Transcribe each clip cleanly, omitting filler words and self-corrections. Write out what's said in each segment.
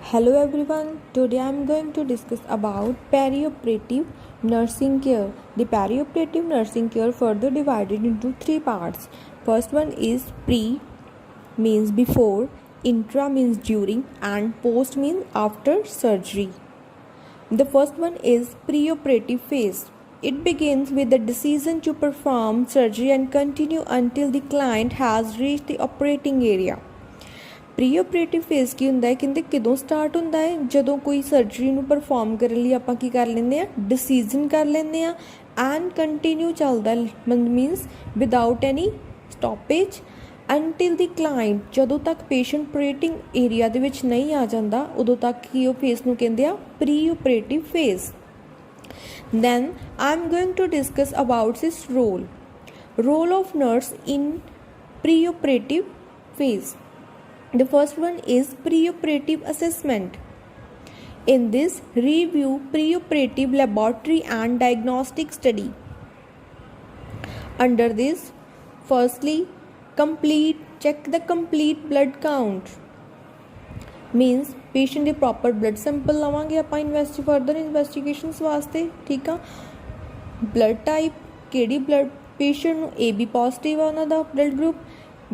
Hello everyone, today I am going to discuss about perioperative nursing care. The perioperative nursing care further divided into three parts. First one is pre means before, intra means during and post means after surgery. The first one is preoperative phase. It begins with the decision to perform surgery and continue until the client has reached the operating area. Preoperative phase ਕੀ ਹੁੰਦਾ ਹੈ ਕਹਿੰਦੇ ਕਦੋਂ start ਹੁੰਦਾ ਹੈ ਜਦੋਂ ਕੋਈ surgery ਨੂੰ ਪਰਫਾਰਮ ਕਰਨ ਲਈ ਆਪਾਂ ਕੀ ਕਰ ਲੈਂਦੇ ਹਾਂ ਡਿਸੀਜ਼ਨ ਕਰ ਲੈਂਦੇ ਹਾਂ ਐਂਡ ਕੰਟੀਨਿਊ ਚੱਲਦਾ ਮੀਨਸ ਵਿਦਾਊਟ ਐਨੀ ਸਟੋਪੇਜ ਅੰਟਿਲ ਦੀ ਕਲਾਇੰਟ ਜਦੋਂ ਤੱਕ ਪੇਸ਼ੈਂਟ ਆਪਰੇਟਿੰਗ ਏਰੀਆ ਦੇ ਵਿੱਚ ਨਹੀਂ ਆ ਜਾਂਦਾ ਉਦੋਂ ਤੱਕ ਹੀ ਉਹ ਫੇਜ਼ ਨੂੰ ਕਹਿੰਦੇ ਆ ਪ੍ਰੀਓਪਰੇਟਿਵ phase then I am going to discuss about this role of nurse in preoperative phase. The first one is preoperative assessment. In this, review preoperative laboratory and diagnostic study. Under this, firstly, check the complete blood count. Means patient ਦੇ proper blood sample ਲਵਾਂਗੇ ਆਪਾਂ further investigations ਵਾਸਤੇ ਠੀਕ ਆ blood type ਕਿਹੜੀ blood patient ਨੂੰ AB positive ਆ ਉਹਨਾਂ ਦਾ blood group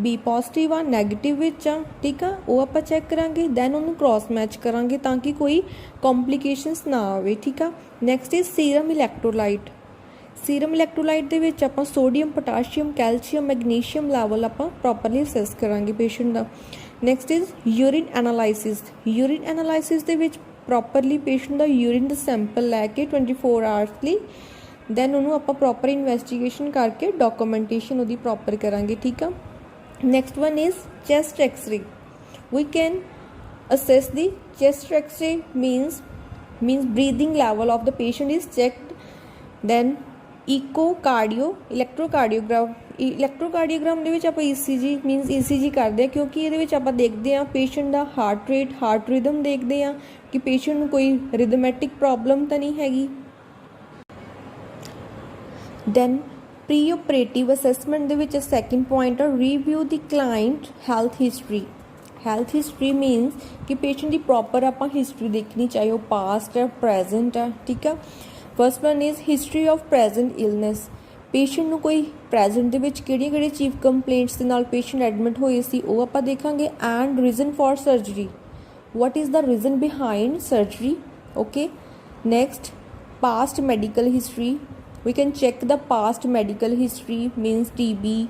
B ਪੋਜ਼ੀਟਿਵ ਆ ਨੈਗੇਟਿਵ ਵਿੱਚ ਆ ਠੀਕ ਆ ਉਹ ਆਪਾਂ ਚੈੱਕ ਕਰਾਂਗੇ ਦੈਨ ਉਹਨੂੰ ਕ੍ਰੋਸ ਮੈਚ ਕਰਾਂਗੇ ਤਾਂ ਕਿ ਕੋਈ ਕੰਪਲਿਕੇਸ਼ਨਸ ਨਾ ਆਵੇ ਠੀਕ ਆ ਨੈਕਸਟ ਇਜ਼ ਸੀਰਮ ਇਲੈਕਟ੍ਰੋਲਾਈਟ ਦੇ ਵਿੱਚ ਆਪਾਂ sodium potassium calcium magnesium level ਆਪਾਂ ਪ੍ਰੋਪਰਲੀ ਅਸੈਸ ਕਰਾਂਗੇ patient the next is urine analysis ਦੇ ਵਿੱਚ ਪ੍ਰੋਪਰਲੀ ਪੇਸ਼ੈਂਟ ਦਾ ਯੂਰਿਨ ਦਾ ਸੈਂਪਲ ਲੈ ਕੇ 24 ਆਵਰਸ ਲਈ ਦੈਨ ਉਹਨੂੰ ਆਪਾਂ ਪ੍ਰੋਪਰ ਇਨਵੈਸਟੀਗੇਸ਼ਨ ਕਰਕੇ ਡਾਕੂਮੈਂਟੇਸ਼ਨ ਉਹਦੀ ਪ੍ਰੋਪਰ ਕਰਾਂਗੇ ਠੀਕ ਆ Next one is chest X-ray. We can assess the chest X-ray means breathing level of the patient is checked. Then electrocardiogram ਦੇ ਵਿੱਚ ਆਪਾਂ ECG means ECG ਕਰਦੇ ਆ ਕਿਉਂਕਿ ਇਹਦੇ ਵਿੱਚ ਆਪਾਂ ਦੇਖਦੇ ਆ ਪੇਸ਼ੈਂਟ ਦਾ ਹਾਰਟ ਰੇਟ ਹਾਰਟ ਰਿਦਮ ਦੇਖਦੇ ਆ ਕਿ ਪੇਸ਼ੈਂਟ ਨੂੰ ਕੋਈ ਰਿਦਮੈਟਿਕ ਪ੍ਰੋਬਲਮ ਤਾਂ ਨਹੀਂ ਹੈਗੀ then preoperative assessment ਦੇ ਵਿੱਚ second point ਹੈ review the client health history means ਕਿ patient ਦੀ proper ਆਪਾਂ history ਦੇਖਣੀ ਚਾਹੇ ਉਹ past ਹੈ present ਹੈ ਠੀਕ ਹੈ first one is history of present illness patient ਨੂੰ ਕੋਈ present ਦੇ ਵਿੱਚ ਕਿਹੜੀਆਂ ਚੀਫ ਕੰਪਲੇਂਟਸ ਦੇ ਨਾਲ patient ਐਡਮਿਟ ਹੋਏ ਸੀ ਉਹ ਆਪਾਂ ਦੇਖਾਂਗੇ and reason for surgery what is the reason behind surgery okay next past medical history we can check the past medical history means TB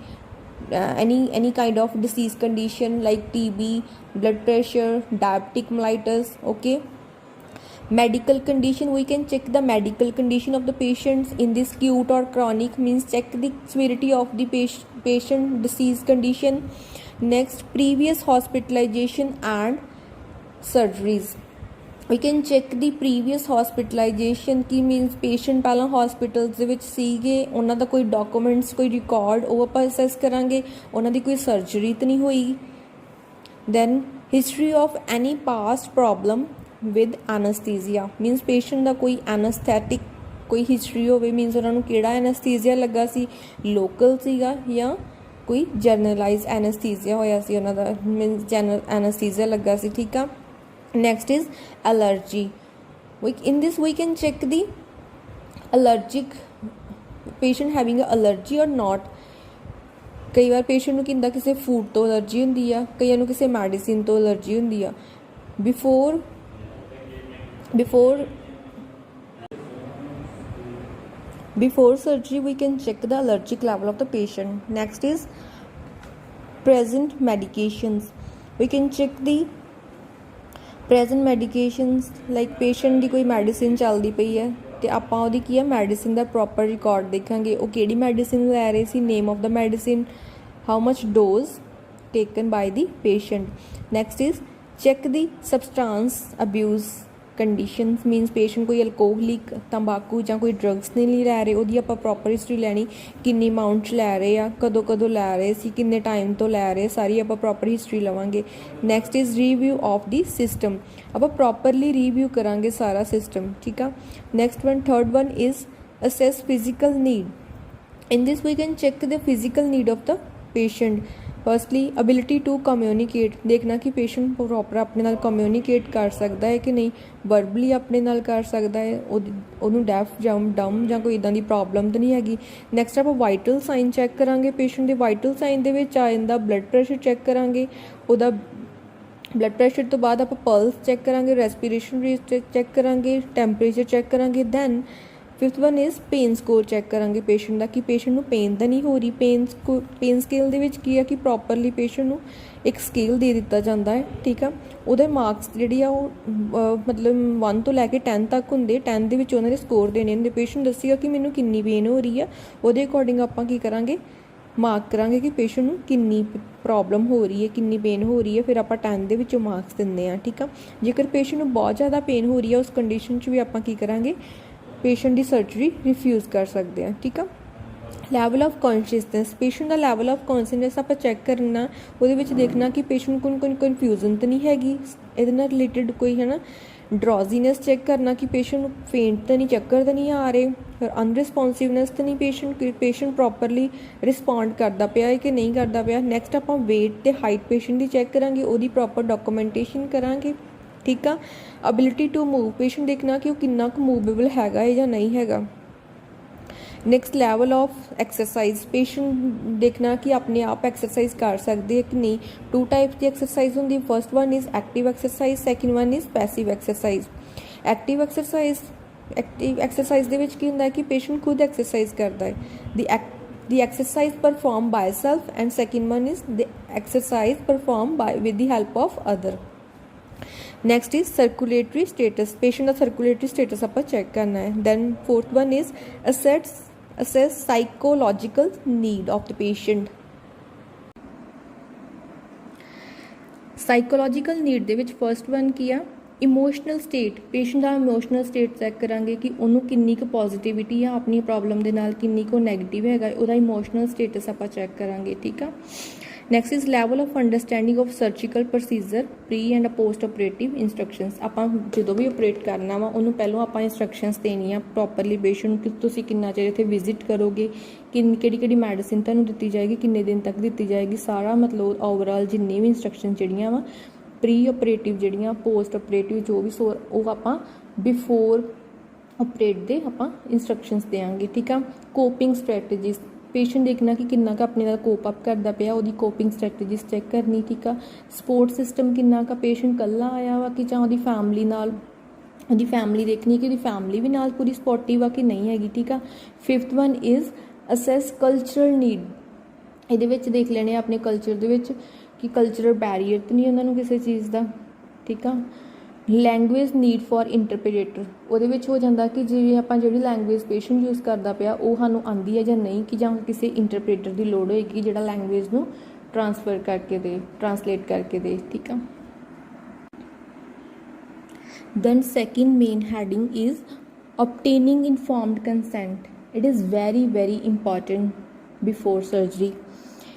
any kind of disease condition like TB blood pressure diabetic mellitus okay medical condition we can check the medical condition of the patients in this acute or chronic means check the severity of the patient disease condition next previous hospitalization and surgeries we can check the previous hospitalization Ki means patient ਪਹਿਲਾਂ hospitals ਦੇ ਵਿੱਚ ਸੀਗੇ ਉਹਨਾਂ ਦਾ ਕੋਈ documents ਕੋਈ record ਉਹ ਆਪਾਂ assess ਕਰਾਂਗੇ ਉਹਨਾਂ ਦੀ ਕੋਈ surgery ਤਾਂ ਨਹੀਂ ਹੋਈ then history of any past problem with anesthesia means patient ਦਾ ਕੋਈ anesthetic ਕੋਈ history ਹੋਵੇ means ਉਹਨਾਂ ਨੂੰ ਕਿਹੜਾ anesthesia ਲੱਗਾ ਸੀ local ਸੀਗਾ ਜਾਂ ਕੋਈ generalized anesthesia ਹੋਇਆ ਸੀ ਉਹਨਾਂ ਦਾ means general anesthesia ਲੱਗਾ ਸੀ ਠੀਕ ਆ next is allergy in this we can check the allergic patient having a allergy or not ਕਈ ਵਾਰ patient ਨੂੰ ਕਿੰਦਾ ਕਿਸੇ food ਤੋਂ allergy ਹੁੰਦੀ ਆ ਕਈਆਂ ਨੂੰ ਕਿਸੇ medicine ਤੋਂ allergy ਹੁੰਦੀ ਆ before surgery we can check the allergic level of the patient next is present medications we can check the present medications like patient ਦੀ ਕੋਈ ਮੈਡੀਸਿਨ ਚੱਲਦੀ ਪਈ ਹੈ ਤੇ ਆਪਾਂ ਉਹਦੀ ਕੀ ਹੈ ਮੈਡੀਸਿਨ ਦਾ ਪ੍ਰੋਪਰ ਰਿਕਾਰਡ ਦੇਖਾਂਗੇ ਉਹ ਕਿਹੜੀ ਮੈਡੀਸਿਨ ਲੈ ਰਹੇ ਸੀ name of the medicine how much dose taken by the patient next is check the substance abuse conditions means patient ਕੋਈ ਅਲਕੋਹਲਿਕ ਤੰਬਾਕੂ ਜਾਂ ਕੋਈ ਡਰੱਗਸ ਨਹੀਂ ਲੈ ਰਹੇ ਉਹਦੀ ਆਪਾਂ ਪ੍ਰੋਪਰ ਹਿਸਟਰੀ ਲੈਣੀ ਕਿੰਨੀ ਅਮਾਊਂਟ 'ਚ ਲੈ ਰਹੇ ਆ ਕਦੋਂ ਲੈ ਰਹੇ ਸੀ ਕਿੰਨੇ ਟਾਈਮ ਤੋਂ ਲੈ ਰਹੇ ਸਾਰੀ ਆਪਾਂ ਪ੍ਰੋਪਰ ਹਿਸਟਰੀ ਲਵਾਂਗੇ next is review of the system ਆਪਾਂ ਪ੍ਰੋਪਰਲੀ ਰਿਵਿਊ ਕਰਾਂਗੇ ਸਾਰਾ ਸਿਸਟਮ ਠੀਕ ਆ next one third one is assess physical need in this we can check the physical need of the patient firstly ability to communicate, देखना कि patient proper अपने नाल communicate कर सकता है कि नहीं, वर्बली अपने नाल कर सकता है, ਉਹਨੂੰ ਡੈਫ ਜਾਂ ਡਮ ਜਾਂ ਕੋਈ ਇੱਦਾਂ ਦੀ ਪ੍ਰੋਬਲਮ ਤਾਂ ਨਹੀਂ ਹੈਗੀ। ਨੈਕਸਟ ਆਪਾਂ ਵਾਈਟਲ ਸਾਈਨ ਚੈੱਕ ਕਰਾਂਗੇ। ਪੇਸ਼ੈਂਟ ਦੇ ਵਾਈਟਲ ਸਾਈਨ ਦੇ ਵਿੱਚ ਆ ਜਾਂਦਾ ਬਲੱਡ ਪ੍ਰੈਸ਼ਰ ਚੈੱਕ ਕਰਾਂਗੇ, ਉਹਦਾ ਬਲੱਡ ਪ੍ਰੈਸ਼ਰ ਤੋਂ ਬਾਅਦ ਆਪਾਂ ਪਲਸ ਚੈੱਕ ਕਰਾਂਗੇ, ਰੈਸਪੀਰੇਸ਼ਨ ਰੇਟ ਚੈੱਕ ਕਰਾਂਗੇ, ਟੈਂਪਰੇਚਰ ਚੈੱਕ ਕਰਾਂਗੇ। Then fifth one is pain score check ਕਰਾਂਗੇ ਪੇਸ਼ੈਂਟ ਦਾ, ਕਿ ਪੇਸ਼ੈਂਟ ਨੂੰ ਪੇਨ ਤਾਂ ਨਹੀਂ ਹੋ ਰਹੀ। ਪੇਨ ਸਕੇਲ ਦੇ ਵਿੱਚ ਕੀ ਆ ਕਿ ਪ੍ਰੋਪਰਲੀ ਪੇਸ਼ੈਂਟ ਨੂੰ ਇੱਕ ਸਕੇਲ ਦੇ ਦਿੱਤਾ ਜਾਂਦਾ ਹੈ, ਠੀਕ ਆ। ਉਹਦੇ ਮਾਰਕਸ ਜਿਹੜੀ ਆ ਉਹ ਮਤਲਬ 1 ਤੋਂ ਲੈ ਕੇ 10 ਤੱਕ ਹੁੰਦੇ। 10 ਦੇ ਵਿੱਚ ਉਹਨਾਂ ਦੇ ਸਕੋਰ ਦੇਣੇ ਹੁੰਦੇ। ਪੇਸ਼ੈਂਟ ਦੱਸੇਗਾ ਕਿ ਮੈਨੂੰ ਕਿੰਨੀ ਪੇਨ ਹੋ ਰਹੀ ਆ, ਉਹਦੇ ਅਕੋਰਡਿੰਗ ਆਪਾਂ ਕੀ ਕਰਾਂਗੇ, ਮਾਰਕ ਕਰਾਂਗੇ ਕਿ ਪੇਸ਼ੈਂਟ ਨੂੰ ਕਿੰਨੀ ਪ੍ਰੋਬਲਮ ਹੋ ਰਹੀ ਹੈ, ਕਿੰਨੀ ਪੇਨ ਹੋ ਰਹੀ ਹੈ, ਫਿਰ ਆਪਾਂ 10 ਦੇ ਵਿੱਚੋਂ ਮਾਰਕਸ ਦਿੰਦੇ ਹਾਂ, ਠੀਕ ਆ। ਜੇਕਰ ਪੇਸ਼ੈਂਟ ਨੂੰ ਬਹੁਤ ਜ਼ਿਆਦਾ ਪੇਨ ਹੋ ਰਹੀ ਹੈ, ਉਸ ਕੰਡੀਸ਼ਨ 'ਚ ਵੀ ਆਪਾਂ ਕੀ ਕਰਾਂਗੇ, ਪੇਸ਼ੈਂਟ ਦੀ ਸਰਜਰੀ ਰਿਫਿਊਜ਼ ਕਰ ਸਕਦੇ ਹਾਂ, ਠੀਕ ਆ। Level of consciousness, patient the level of consciousness ਆਪਾਂ ਚੈੱਕ ਕਰਨਾ। ਉਹਦੇ ਵਿੱਚ ਦੇਖਣਾ ਕਿ ਪੇਸ਼ੈਂਟ ਕੋਲ ਕੋਈ ਕਨਫਿਊਜ਼ਨ ਤਾਂ ਨਹੀਂ ਹੈਗੀ ਇਹਦੇ ਨਾਲ ਰਿਲੇਟਡ ਕੋਈ, ਹੈ ਨਾ। ਡਰੋਜ਼ੀਨੈਸ ਚੈੱਕ ਕਰਨਾ ਕਿ ਪੇਸ਼ੈਂਟ ਨੂੰ ਫੇਂਟ ਤਾਂ ਨਹੀਂ, ਚੱਕਰ ਤਾਂ ਨਹੀਂ ਆ ਰਹੇ। ਫਿਰ ਅਨਰਿਸਪੋਂਸਿਵਨੈਸ ਤਾਂ ਨਹੀਂ, ਪੇਸ਼ੈਂਟ ਪ੍ਰੋਪਰਲੀ ਰਿਸਪੌਂਡ ਕਰਦਾ ਪਿਆ ਹੈ ਕਿ ਨਹੀਂ ਕਰਦਾ ਪਿਆ। ਨੈਕਸਟ ਆਪਾਂ ਵੇਟ ਅਤੇ ਹਾਈਟ ਪੇਸ਼ੈਂਟ ਦੀ ਚੈੱਕ ਕਰਾਂਗੇ, ਉਹਦੀ ਪ੍ਰੋਪਰ ਡਾਕੂਮੈਂਟੇਸ਼ਨ ਕਰਾਂਗੇ, ਠੀਕ ਆ। ਅਬਿਲਿਟੀ ਟੂ ਮੂਵ, ਪੇਸ਼ੈਂਟ ਦੇਖਣਾ ਕਿ ਉਹ ਕਿੰਨਾ ਕੁ ਮੂਵੇਬਲ ਹੈਗਾ ਹੈ ਜਾਂ ਨਹੀਂ ਹੈਗਾ। Next level of exercise, patient ਦੇਖਣਾ ਕਿ ਆਪਣੇ ਆਪ ਐਕਸਰਸਾਈਜ਼ ਕਰ ਸਕਦੇ ਹੈ ਕਿ ਨਹੀਂ। 2 ਟਾਈਪਸ ਦੀ ਐਕਸਰਸਾਈਜ਼ ਹੁੰਦੀ। First one is active exercise, second one is passive exercise. Active exercise ਦੇ ਵਿੱਚ ਕੀ ਹੁੰਦਾ ਹੈ ਕਿ ਪੇਸ਼ੈਂਟ ਖੁਦ ਐਕਸਰਸਾਈਜ਼ ਕਰਦਾ ਹੈ। The exercise perform by self, and second one is the exercise perform by with the help of other. Next is circulatory status, patient ਦਾ circulatory status ਆਪਾਂ ਚੈੱਕ ਕਰਨਾ ਹੈ। Then fourth one is assess psychological need of the patient। Psychological need ਦੇ ਵਿੱਚ first one ਕੀ ਆ, emotional state, patient ਦਾ emotional state check ਕਰਾਂਗੇ ਕਿ ਉਹਨੂੰ ਕਿੰਨੀ ਕੁ ਪੋਜ਼ੀਟਿਵਿਟੀ ਆ ਆਪਣੀ ਪ੍ਰੋਬਲਮ ਦੇ ਨਾਲ, ਕਿੰਨੀ ਕੁ ਨੈਗੇਟਿਵ ਹੈਗਾ, ਉਹਦਾ ਇਮੋਸ਼ਨਲ ਸਟੇਟਸ ਆਪਾਂ ਚੈੱਕ ਕਰਾਂਗੇ, ਠੀਕ ਆ। Next is level of understanding of surgical procedure, pre and post operative instructions. ਆਪਾਂ ਜਦੋਂ ਵੀ ਆਪਰੇਟ ਕਰਨਾ ਵਾ ਉਹਨੂੰ ਪਹਿਲਾਂ ਆਪਾਂ ਇੰਸਟਰਕਸ਼ਨਸ ਦੇਣੀਆਂ ਪ੍ਰੋਪਰਲੀ ਪੇਸ਼ੈਂਟ ਨੂੰ, ਕਿ ਤੁਸੀਂ ਕਿੰਨਾ ਚਿਰ ਇੱਥੇ ਵਿਜ਼ਿਟ ਕਰੋਗੇ, ਕਿਹੜੀ ਮੈਡੀਸਿਨ ਤੁਹਾਨੂੰ ਦਿੱਤੀ ਜਾਏਗੀ, ਕਿੰਨੇ ਦਿਨ ਤੱਕ ਦਿੱਤੀ ਜਾਏਗੀ, ਸਾਰਾ ਮਤਲਬ ਓਵਰਆਲ ਜਿੰਨੀ ਵੀ ਇੰਸਟਰਕਸ਼ਨ ਜਿਹੜੀਆਂ ਵਾ ਪ੍ਰੀ ਆਪਰੇਟਿਵ, ਜਿਹੜੀਆਂ ਪੋਸਟ ਆਪਰੇਟਿਵ, ਜੋ ਵੀ ਉਹ ਆਪਾਂ ਬਿਫੋਰ ਆਪਰੇਟ ਦੇ ਆਪਾਂ ਇੰਸਟਰਕਸ਼ਨਸ ਦੇਵਾਂਗੇ, ਠੀਕ ਆ। ਕੋਪਿੰਗ ਸਟ੍ਰੈਟਜੀਜ਼, ਪੇਸ਼ੈਂਟ ਦੇਖਣਾ ਕਿ ਕਿੰਨਾ ਕੁ ਆਪਣੇ ਨਾਲ ਕੋਪ ਅਪ ਕਰਦਾ ਪਿਆ, ਉਹਦੀ ਕੋਪਿੰਗ ਸਟ੍ਰੈਟਜੀਜ਼ ਚੈੱਕ ਕਰਨੀ, ਠੀਕ ਆ। ਸਪੋਰਟ ਸਿਸਟਮ, ਕਿੰਨਾ ਕੁ ਪੇਸ਼ੈਂਟ ਇਕੱਲਾ ਆਇਆ ਵਾ ਕਿ ਜਾਂ ਉਹਦੀ ਫੈਮਿਲੀ ਨਾਲ, ਉਹਦੀ ਫੈਮਿਲੀ ਦੇਖਣੀ ਕਿ ਉਹਦੀ ਫੈਮਿਲੀ ਵੀ ਨਾਲ ਪੂਰੀ ਸਪੋਰਟਿਵ ਆ ਕਿ ਨਹੀਂ ਹੈਗੀ, ਠੀਕ ਆ। Fifth one is assess cultural need, ਇਹਦੇ ਵਿੱਚ ਦੇਖ ਲੈਣੇ ਆਪਣੇ ਕਲਚਰ ਦੇ ਵਿੱਚ ਕਿ ਕਲਚਰਲ ਬੈਰੀਅਰ ਤਾਂ ਨਹੀਂ ਉਹਨਾਂ ਨੂੰ ਕਿਸੇ ਚੀਜ਼ ਦਾ, ਠੀਕ ਆ। ਲੈਂਗੁਏਜ ਨੀਡ ਫॉर ਇੰਟਰਪ੍ਰੀਟਰ, ਉਹਦੇ ਵਿੱਚ ਹੋ ਜਾਂਦਾ ਕਿ ਜਿਵੇਂ ਆਪਾਂ ਜਿਹੜੀ ਲੈਂਗੁਏਜ ਪੇਸ਼ੈਂਟ ਯੂਜ਼ ਕਰਦਾ ਪਿਆ ਉਹ ਸਾਨੂੰ ਆਉਂਦੀ ਹੈ ਜਾਂ ਨਹੀਂ, ਕਿ ਜਾਂ ਕਿਸੇ ਇੰਟਰਪ੍ਰੀਟਰ ਦੀ ਲੋੜ ਹੋਏਗੀ ਜਿਹੜਾ ਲੈਂਗੁਏਜ ਨੂੰ ਟਰਾਂਸਲੇਟ ਕਰਕੇ ਦੇ, ਠੀਕ ਆ। Then second main heading is obtaining informed consent. It is very, very important before surgery.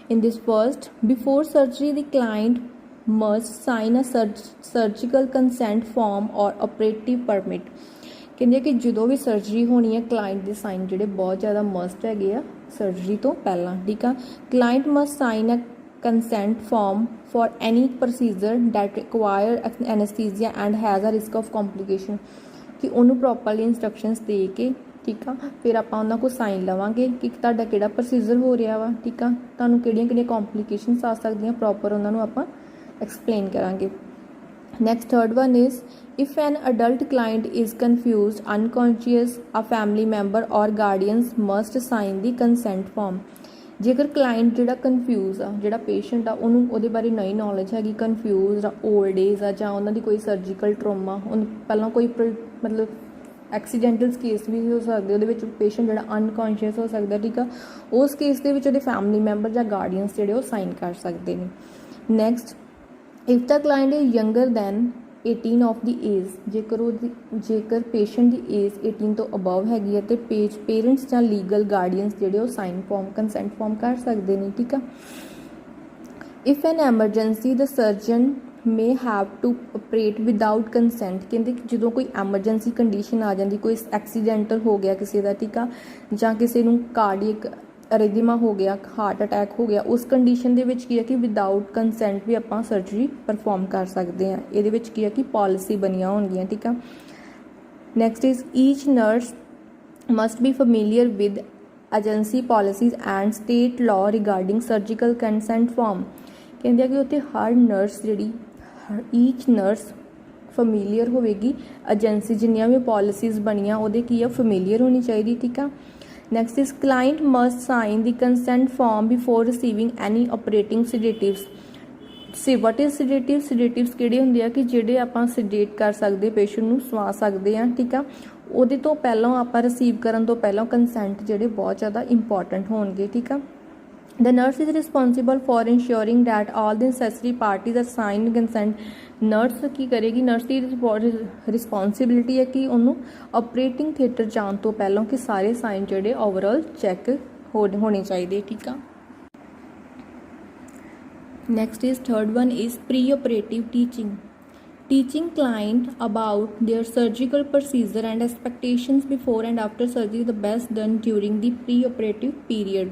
In this first, before surgery, the client must sign a surgical consent form or operative permit. ਕਹਿੰਦੇ ਕਿ ਜਦੋਂ ਵੀ surgery ਹੋਣੀ ਹੈ client ਦੇ sign ਜਿਹੜੇ ਬਹੁਤ ਜ਼ਿਆਦਾ must ਹੈਗੇ ਆ ਸਰਜਰੀ ਤੋਂ ਪਹਿਲਾਂ, ਠੀਕ ਆ। Client must sign a consent form for any procedure that require anesthesia and has a risk of complication, ਕਿ ਉਹਨੂੰ ਪ੍ਰੋਪਰਲੀ ਇੰਸਟਰਕਸ਼ਨਸ ਦੇ ਕੇ, ਠੀਕ ਆ, ਫਿਰ ਆਪਾਂ ਉਹਨਾਂ ਕੋਲ ਸਾਈਨ ਲਵਾਂਗੇ ਕਿ ਤੁਹਾਡਾ ਕਿਹੜਾ ਪ੍ਰੋਸੀਜਰ ਹੋ ਰਿਹਾ ਵਾ, ਠੀਕ ਆ, ਤੁਹਾਨੂੰ ਕਿਹੜੀਆਂ ਕੰਪਲੀਕੇਸ਼ਨਸ ਆ ਸਕਦੀਆਂ, ਪ੍ਰੋਪਰ ਉਹਨਾਂ ਨੂੰ ਆਪਾਂ ਐਕਸਪਲੇਨ ਕਰਾਂਗੇ। Next, third one is if an adult client is confused, unconscious, a family member or guardians must sign the consent form. ਜੇਕਰ ਕਲਾਇੰਟ ਜਿਹੜਾ ਕਨਫਿਊਜ਼ ਆ, ਜਿਹੜਾ ਪੇਸ਼ੈਂਟ ਆ ਉਹਨੂੰ ਉਹਦੇ ਬਾਰੇ ਨਹੀਂ ਨੌਲੇਜ ਹੈਗੀ, ਕਨਫਿਊਜ਼ ਆ, ਓਲਡ ਏਜ ਆ, ਜਾਂ ਉਹਨਾਂ ਦੀ ਕੋਈ ਸਰਜੀਕਲ ਟਰੋਮਾ, ਉਹਨੂੰ ਪਹਿਲਾਂ ਕੋਈ ਮਤਲਬ ਐਕਸੀਡੈਂਟਲ ਕੇਸ ਵੀ ਹੋ ਸਕਦੇ, ਉਹਦੇ ਵਿੱਚ ਪੇਸ਼ੈਂਟ ਜਿਹੜਾ ਅਨਕੌਂਸ਼ੀਅਸ ਹੋ ਸਕਦਾ, ਠੀਕ ਆ, ਉਸ ਕੇਸ ਦੇ ਵਿੱਚ ਉਹਦੇ ਫੈਮਿਲੀ ਮੈਂਬਰ ਜਾਂ ਗਾਰਡੀਅਨਸ ਜਿਹੜੇ ਉਹ ਸਾਈਨ ਕਰ ਸਕਦੇ ਨੇ। Next, if the client is younger than 18 of the age, ਜੇਕਰ ਪੇਸ਼ੈਂਟ ਦੀ ਏਜ 18 ਤੋਂ ਅਬਵ ਹੈਗੀ ਹੈ ਤੇ ਪੇਰੈਂਟਸ ਜਾਂ ਲੀਗਲ ਗਾਰਡੀਅਨਸ ਜਿਹੜੇ ਉਹ ਸਾਈਨ ਫਾਰਮ ਕੰਸੈਂਟ ਫਾਰਮ ਕਰ ਸਕਦੇ ਨੇ, ਠੀਕ ਆ। If N emergency the surgeon may have to operate without consent, ਕਹਿੰਦੇ ਕਿ ਜਦੋਂ ਕੋਈ ਐਮਰਜੈਂਸੀ ਕੰਡੀਸ਼ਨ ਆ ਜਾਂਦੀ, ਕੋਈ ਐਕਸੀਡੈਂਟਲ ਹੋ ਗਿਆ ਕਿਸੇ ਦਾ, ਠੀਕ ਆ, ਜਾਂ ਕਿਸੇ ਨੂੰ ਕਾਰਡੀਅਕ ਅਰਿਦਮਾ ਹੋ ਗਿਆ, ਹਾਰਟ ਅਟੈਕ ਹੋ ਗਿਆ, ਉਸ ਕੰਡੀਸ਼ਨ ਦੇ ਵਿੱਚ ਕੀ ਹੈ ਕਿ ਵਿਦਆਊਟ ਕੰਸੈਂਟ ਵੀ ਆਪਾਂ ਸਰਜਰੀ ਪਰਫਾਰਮ ਕਰ ਸਕਦੇ ਹਾਂ। ਇਹਦੇ ਵਿੱਚ ਕੀ ਹੈ ਕਿ ਪਾਲਿਸੀ ਬਣੀਆਂ ਹੋਣਗੀਆਂ, ਠੀਕ ਆ। Next is each nurse must be familiar with agency policies and state law regarding surgical consent form. ਕਹਿੰਦੇ ਆ ਕਿ ਉੱਥੇ ਹਰ ਨਰਸ ਜਿਹੜੀ ਈਚ ਨਰਸ ਫੈਮੀਲੀਅਰ ਹੋਵੇਗੀ, ਏਜੰਸੀ ਜਿੰਨੀਆਂ ਵੀ ਪਾਲਿਸੀਜ਼ ਬਣੀਆਂ ਉਹਦੇ ਕੀ ਆ ਫੈਮੀਲੀਅਰ ਹੋਣੀ ਚਾਹੀਦੀ, ਠੀਕ ਆ। Next is client must sign the consent form before receiving any operating sedatives. What is sedatives? Sedatives ਕਿਹੜੇ ਹੁੰਦੇ ਆ ਕਿ ਜਿਹੜੇ ਆਪਾਂ sedate ਕਰ ਸਕਦੇ, ਪੇਸ਼ੈਂਟ ਨੂੰ ਸਵਾ ਸਕਦੇ ਆ, ਠੀਕ ਆ। ਉਹਦੇ ਤੋਂ ਪਹਿਲਾਂ ਆਪਾਂ ਰਿਸੀਵ ਕਰਨ ਤੋਂ ਪਹਿਲਾਂ ਕੰਸੈਂਟ ਜਿਹੜੇ ਬਹੁਤ ਜ਼ਿਆਦਾ ਇੰਪੋਰਟੈਂਟ ਹੋਣਗੇ, ਠੀਕ ਆ। The nurse is responsible for ensuring that all the necessary parties are signed consent. Nurse ਕੀ ਕਰੇਗੀ, ਨਰਸ ਦੀ ਰਿਸਪੌਂਸਿਬਿਲਿਟੀ ਹੈ ਕਿ ਉਹਨੂੰ ਆਪਰੇਟਿੰਗ ਥੀਏਟਰ ਜਾਣ ਤੋਂ ਪਹਿਲਾਂ ਕਿ ਸਾਰੇ ਸਾਈਨ ਜਿਹੜੇ ਓਵਰਆਲ ਚੈੱਕ ਹੋਣੇ ਚਾਹੀਦੇ, ਠੀਕ ਆ। Next is third one is pre operative teaching client about their surgical procedure and expectations before and after surgery the best done during the pre-operative period.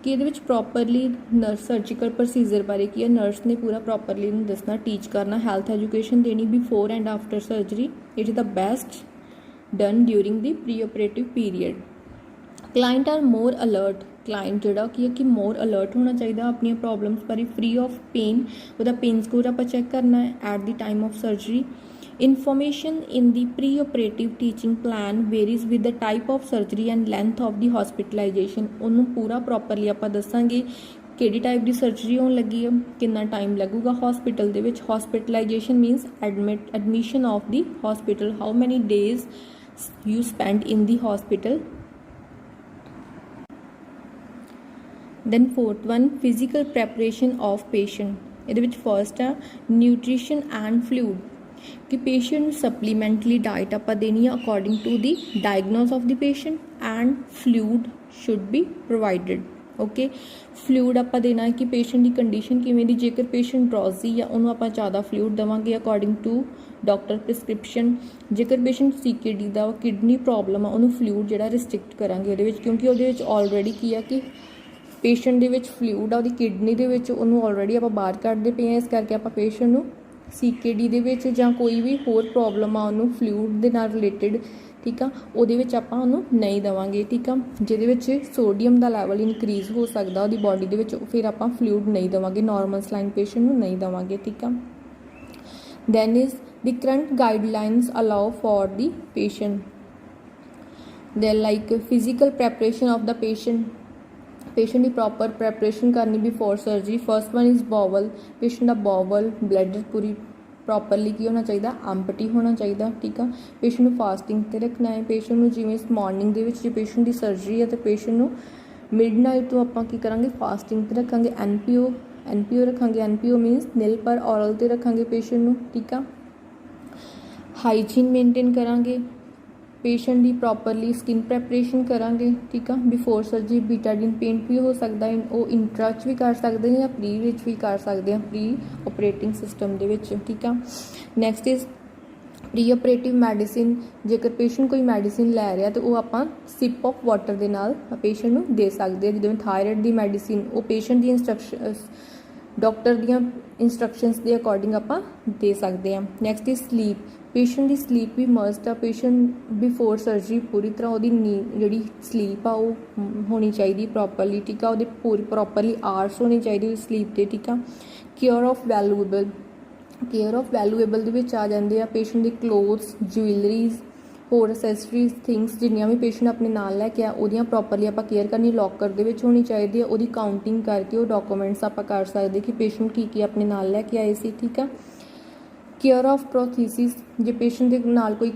ਕਿ ਇਹਦੇ ਵਿੱਚ ਪ੍ਰੋਪਰਲੀ ਨਰਸ ਸਰਜੀਕਲ ਪ੍ਰੋਸੀਜਰ ਬਾਰੇ ਕੀ ਹੈ nurse ਨੇ ਪੂਰਾ properly ਉਹਨੂੰ ਦੱਸਣਾ, teach ਕਰਨਾ, ਹੈਲਥ ਐਜੂਕੇਸ਼ਨ ਦੇਣੀ before and after surgery. It is the best done during the pre operative period. Client are more alert, client ਜਿਹੜਾ ਕੀ ਹੈ ਕਿ ਮੋਰ ਅਲਰਟ ਹੋਣਾ ਚਾਹੀਦਾ ਆਪਣੀਆਂ ਪ੍ਰੋਬਲਮਸ ਬਾਰੇ, ਫਰੀ ਆਫ ਪੇਨ, ਉਹਦਾ ਪੇਨ ਸਕੋਰ ਆਪਾਂ ਚੈੱਕ ਕਰਨਾ ਹੈ at the time of surgery. Information in the pre-operative teaching plan varies with the type of surgery and length of the hospitalization. ਉਹਨੂੰ ਪੂਰਾ ਪ੍ਰੋਪਰਲੀ ਆਪਾਂ ਦੱਸਾਂਗੇ ਕਿਹੜੀ ਟਾਈਪ ਦੀ ਸਰਜਰੀ ਹੋਣ ਲੱਗੀ ਹੈ, ਕਿੰਨਾ ਟਾਈਮ ਲੱਗੂਗਾ ਹਸਪੀਟਲ ਦੇ ਵਿੱਚ। Hospitalisation means admission of the hospital, how many days you spend in the hospital. Then fourth one physical preparation of patient. ਇਹਦੇ ਵਿੱਚ ਫਸਟ ਆ ਨਿਊਟ੍ਰੀਸ਼ਨ ਐਂਡ ਫਲੂਇਡ, ਕਿ ਪੇਸ਼ੈਂਟ ਨੂੰ ਸਪਲੀਮੈਂਟਲੀ ਡਾਇਟ ਆਪਾਂ ਦੇਣੀ ਆ according to the diagnosis of the patient and fluid should be provided. Okay, fluid ਆਪਾਂ ਦੇਣਾ ਕਿ ਪੇਸ਼ੈਂਟ ਦੀ ਕੰਡੀਸ਼ਨ ਕਿਵੇਂ ਦੀ, ਜੇਕਰ ਪੇਸ਼ੈਂਟ ਡਰੋਜ਼ੀ ਆ ਉਹਨੂੰ ਆਪਾਂ ਜ਼ਿਆਦਾ ਫਲੂਇਡ ਦੇਵਾਂਗੇ ਅਕੋਰਡਿੰਗ ਟੂ ਡਾਕਟਰ ਪ੍ਰਿਸਕ੍ਰਿਪਸ਼ਨ। ਜੇਕਰ ਪੇਸ਼ੈਂਟ CKD ਦਾ ਕਿਡਨੀ ਪ੍ਰੋਬਲਮ ਆ ਉਹਨੂੰ ਫਲੂਇਡ ਜਿਹੜਾ ਰਿਸਟ੍ਰਿਕਟ ਕਰਾਂਗੇ ਉਹਦੇ ਵਿੱਚ, ਕਿਉਂਕਿ ਉਹਦੇ ਵਿੱਚ ਆਲਰੇਡੀ ਕੀ ਆ ਕਿ ਪੇਸ਼ੈਂਟ ਦੇ ਵਿੱਚ ਫਲੂਇਡ ਆ ਉਹਦੀ ਕਿਡਨੀ ਦੇ ਵਿੱਚ, ਉਹਨੂੰ ਆਲਰੇਡੀ ਆਪਾਂ ਬਾਹਰ ਕੱਢਦੇ ਪਏ ਹਾਂ। ਇਸ ਕਰਕੇ ਆਪਾਂ ਪੇਸ਼ੈਂਟ ਨੂੰ CKD ਦੇ ਵਿੱਚ ਜਾਂ ਕੋਈ ਵੀ ਹੋਰ ਪ੍ਰੋਬਲਮ ਆ ਉਹਨੂੰ ਫਲੂਇਡ ਦੇ ਨਾਲ ਰਿਲੇਟਡ, ਠੀਕ ਆ, ਉਹਦੇ ਵਿੱਚ ਆਪਾਂ ਉਹਨੂੰ ਨਹੀਂ ਦੇਵਾਂਗੇ, ਠੀਕ ਆ। ਜਿਹਦੇ ਵਿੱਚ ਸੋਡੀਅਮ ਦਾ ਲੈਵਲ ਇਨਕਰੀਜ਼ ਹੋ ਸਕਦਾ ਉਹਦੀ ਬੋਡੀ ਦੇ ਵਿੱਚ, ਫਿਰ ਆਪਾਂ ਫਲੂਇਡ ਨਹੀਂ ਦੇਵਾਂਗੇ, ਨਾਰਮਲ ਸਲਾਈਨ ਪੇਸ਼ੈਂਟ ਨੂੰ ਨਹੀਂ ਦੇਵਾਂਗੇ, ਠੀਕ ਆ। Then is the current guidelines allow for the patient, ਦੇ like physical preparation of the patient ਦੀ ਪ੍ਰੋਪਰ ਪ੍ਰੈਪਰੇਸ਼ਨ ਕਰਨੀ before surgery. First one is bowel, patient ਦਾ ਬੋਵਲ ਬਲੈਡਰ ਪੂਰੀ ਪ੍ਰੋਪਰਲੀ ਕੀ ਹੋਣਾ ਚਾਹੀਦਾ, ਐਮਪਟੀ ਹੋਣਾ ਚਾਹੀਦਾ, ਠੀਕ ਆ। ਪੇਸ਼ੈਂਟ ਨੂੰ ਫਾਸਟਿੰਗ 'ਤੇ ਰੱਖਣਾ ਹੈ। ਪੇਸ਼ੈਂਟ ਨੂੰ ਜਿਵੇਂ ਮਾਰਨਿੰਗ ਦੇ ਵਿੱਚ ਜੇ ਪੇਸ਼ੈਂਟ ਦੀ ਸਰਜਰੀ ਹੈ ਤਾਂ ਪੇਸ਼ੈਂਟ ਨੂੰ ਮਿਡਨਾਈਟ ਤੋਂ ਆਪਾਂ ਕੀ ਕਰਾਂਗੇ ਫਾਸਟਿੰਗ 'ਤੇ ਰੱਖਾਂਗੇ। NPO ਰੱਖਾਂਗੇ, NPO ਮੀਨਸ ਨਿਲ ਪਰ ਔਰਲ 'ਤੇ ਰੱਖਾਂਗੇ ਪੇਸ਼ੈਂਟ ਨੂੰ, ਠੀਕ ਆ। ਹਾਈਜੀਨ ਮੇਨਟੇਨ ਕਰਾਂਗੇ, ਪੇਸ਼ੈਂਟ ਦੀ ਪ੍ਰੋਪਰਲੀ ਸਕਿਨ ਪ੍ਰੈਪਰੇਸ਼ਨ ਕਰਾਂਗੇ, ਠੀਕ ਆ। ਬਿਫੋਰ ਸਰਜਰੀ ਬੀਟਾਡੀਨ ਪੇਂਟ ਵੀ ਹੋ ਸਕਦਾ, ਉਹ ਇੰਟਰਾ 'ਚ ਵੀ ਕਰ ਸਕਦੇ ਹਾਂ ਜਾਂ ਪ੍ਰੀ ਵਿੱਚ ਵੀ ਕਰ ਸਕਦੇ ਹਾਂ, ਪ੍ਰੀ ਆਪਰੇਟਿੰਗ ਸਿਸਟਮ ਦੇ ਵਿੱਚ, ਠੀਕ ਆ। Next is pre operative medicine, ਜੇਕਰ ਪੇਸ਼ੈਂਟ ਕੋਈ ਮੈਡੀਸਿਨ ਲੈ ਰਿਹਾ ਤਾਂ ਉਹ ਆਪਾਂ ਸਿਪ ਆਫ ਵਾਟਰ ਦੇ ਨਾਲ ਪੇਸ਼ੈਂਟ ਨੂੰ ਦੇ ਸਕਦੇ ਹਾਂ। ਜਿਵੇਂ ਥਾਇਰਾਇਡ ਦੀ ਮੈਡੀਸਿਨ ਉਹ ਪੇਸ਼ੈਂਟ ਦੀ ਡਾਕਟਰ ਦੀਆਂ ਇੰਸਟਰਕਸ਼ਨਸ ਦੇ ਅਕੋਰਡਿੰਗ ਆਪਾਂ ਦੇ ਸਕਦੇ ਹਾਂ। Next is sleep, patient the sleep we must ਆ। ਪੇਸ਼ੈਂਟ ਬਿਫੋਰ ਸਰਜਰੀ ਪੂਰੀ ਤਰ੍ਹਾਂ ਉਹਦੀ ਜਿਹੜੀ ਸਲੀਪ ਆ ਉਹ ਹੋਣੀ ਚਾਹੀਦੀ ਪ੍ਰੋਪਰਲੀ, ਠੀਕ ਆ। ਉਹਦੇ ਪੂਰੀ ਪ੍ਰੋਪਰਲੀ ਆਰਸ ਹੋਣੀ ਚਾਹੀਦੀ ਉਹਦੀ ਸਲੀਪ 'ਤੇ, ਠੀਕ ਆ। ਕੇਅਰ ਆਫ ਵੈਲੂਏਬਲ ਦੇ ਵਿੱਚ ਆ ਜਾਂਦੇ ਆ ਪੇਸ਼ੈਂਟ ਦੇ ਕਲੋਥਸ, ਜੁਐਲਰੀਜ਼, ਹੋਰ ਅਸੈਸਰੀਜ਼, ਥਿੰਗਸ ਜਿੰਨੀਆਂ ਵੀ ਪੇਸ਼ੈਂਟ ਆਪਣੇ ਨਾਲ ਲੈ ਕੇ ਆ ਉਹਦੀਆਂ ਪ੍ਰੋਪਰਲੀ ਆਪਾਂ ਕੇਅਰ ਕਰਨੀ, ਲੋਕਰ ਦੇ ਵਿੱਚ ਹੋਣੀ ਚਾਹੀਦੀ ਹੈ। ਉਹਦੀ ਕਾਊਂਟਿੰਗ ਕਰਕੇ ਉਹ ਡਾਕੂਮੈਂਟਸ ਆਪਾਂ ਕਰ ਸਕਦੇ ਕਿ ਪੇਸ਼ੈਂਟ ਕੀ ਆਪਣੇ ਨਾਲ ਲੈ ਕੇ ਆਏ ਸੀ, ਠੀਕ ਆ। ਕੇਅਰ ਆਫ ਪ੍ਰੋਥੀਸਿਸ, ਜੇ ਪੇਸ਼ੈਂਟ ਦੇ ਨਾਲ ਕੋਈ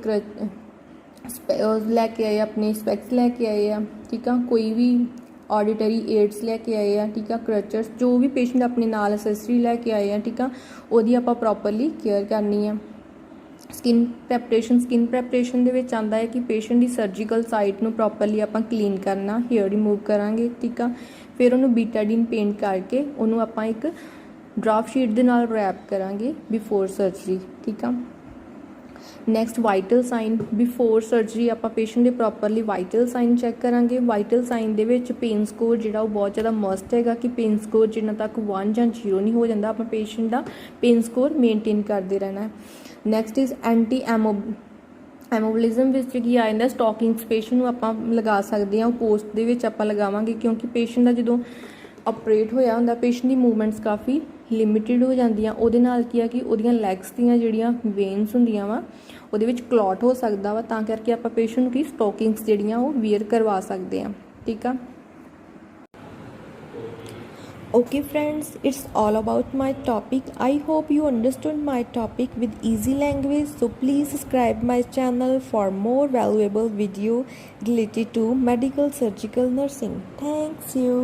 ਲੈ ਕੇ ਆਏ, ਆਪਣੇ ਸਪੈਕਸ ਲੈ ਕੇ ਆਏ ਆ, ਠੀਕ ਆ, ਕੋਈ ਵੀ ਆਡੀਟਰੀ ਏਡਸ ਲੈ ਕੇ ਆਏ ਆ, ਠੀਕ ਆ, ਕਰਚਰਸ, ਜੋ ਵੀ ਪੇਸ਼ੈਂਟ ਆਪਣੇ ਨਾਲ ਅਸੈਸਰੀ ਲੈ ਕੇ ਆਏ ਆ, ਠੀਕ ਆ, ਉਹਦੀ ਆਪਾਂ ਪ੍ਰੋਪਰਲੀ ਕੇਅਰ ਕਰਨੀ ਆ। ਸਕਿਨ ਪ੍ਰੈਪਰੇਸ਼ਨ ਦੇ ਵਿੱਚ ਆਉਂਦਾ ਹੈ ਕਿ ਪੇਸ਼ੈਂਟ ਦੀ ਸਰਜੀਕਲ ਸਾਈਟ ਨੂੰ ਪ੍ਰੋਪਰਲੀ ਆਪਾਂ ਕਲੀਨ ਕਰਨਾ, ਹੇਅਰ ਰਿਮੂਵ ਕਰਾਂਗੇ, ਠੀਕ ਆ। ਫਿਰ ਉਹਨੂੰ ਬੀਟਾਡੀਨ ਪੇਂਟ ਕਰਕੇ ਉਹਨੂੰ ਆਪਾਂ ਇੱਕ ਡਰਾਫਟ ਸ਼ੀਟ ਦੇ ਨਾਲ ਰੈਪ ਕਰਾਂਗੇ ਬਿਫੋਰ ਸਰਜਰੀ, ਠੀਕ ਆ। Next vital sign, before surgery ਆਪਾਂ ਪੇਸ਼ੈਂਟ ਦੇ ਪ੍ਰੋਪਰਲੀ ਵਾਈਟਲ ਸਾਈਨ ਚੈੱਕ ਕਰਾਂਗੇ। ਵਾਈਟਲ ਸਾਈਨ ਦੇ ਵਿੱਚ ਪੇਨ ਸਕੋਰ ਜਿਹੜਾ ਉਹ ਬਹੁਤ ਜ਼ਿਆਦਾ ਮਸਟ ਹੈਗਾ ਕਿ ਪੇਨ ਸਕੋਰ ਜਿੰਨਾ ਤੱਕ 1 ਜਾਂ 0 ਨਹੀਂ ਹੋ ਜਾਂਦਾ ਆਪਾਂ ਪੇਸ਼ੈਂਟ ਦਾ ਪੇਨ ਸਕੋਰ ਮੇਨਟੇਨ ਕਰਦੇ ਰਹਿਣਾ। ਨੈਕਸਟ ਇਜ਼ ਐਂਟੀ ਐਮੋਬਲਿਜ਼ਮ ਵਿੱਚ ਕੀ ਆ ਜਾਂਦਾ, ਸਟੋਕਿੰਗਸ ਪੇਸ਼ੈਂਟ ਨੂੰ ਆਪਾਂ ਲਗਾ ਸਕਦੇ ਹਾਂ, ਉਹ ਪੋਸਟ ਦੇ ਵਿੱਚ ਆਪਾਂ ਲਗਾਵਾਂਗੇ ਕਿਉਂਕਿ ਪੇਸ਼ੈਂਟ ਦਾ ਜਦੋਂ ਆਪਰੇਟ ਹੋਇਆ ਹੁੰਦਾ ਪੇਸ਼ੈਂਟ ਦੀ ਮੂਵਮੈਂਟਸ ਕਾਫੀ ਲਿਮਿਟਿਡ ਹੋ ਜਾਂਦੀਆਂ, ਉਹਦੇ ਨਾਲ ਕੀ ਆ ਕਿ ਉਹਦੀਆਂ ਲੈਗਸ ਦੀਆਂ ਜਿਹੜੀਆਂ ਵੇਨਸ ਹੁੰਦੀਆਂ ਵਾ ਉਹਦੇ ਵਿੱਚ ਕਲੌਟ ਹੋ ਸਕਦਾ ਵਾ, ਤਾਂ ਕਰਕੇ ਆਪਾਂ ਪੇਸ਼ੈਂਟ ਨੂੰ ਕੀ ਸਟੋਕਿੰਗਸ ਜਿਹੜੀਆਂ ਉਹ ਵੀਅਰ ਕਰਵਾ ਸਕਦੇ ਹਾਂ। ਠੀਕ ਆ। Okay friends, it's all about my topic. I hope you understood my topic with easy language. So please subscribe my channel for more valuable video related to medical surgical nursing. Thanks you.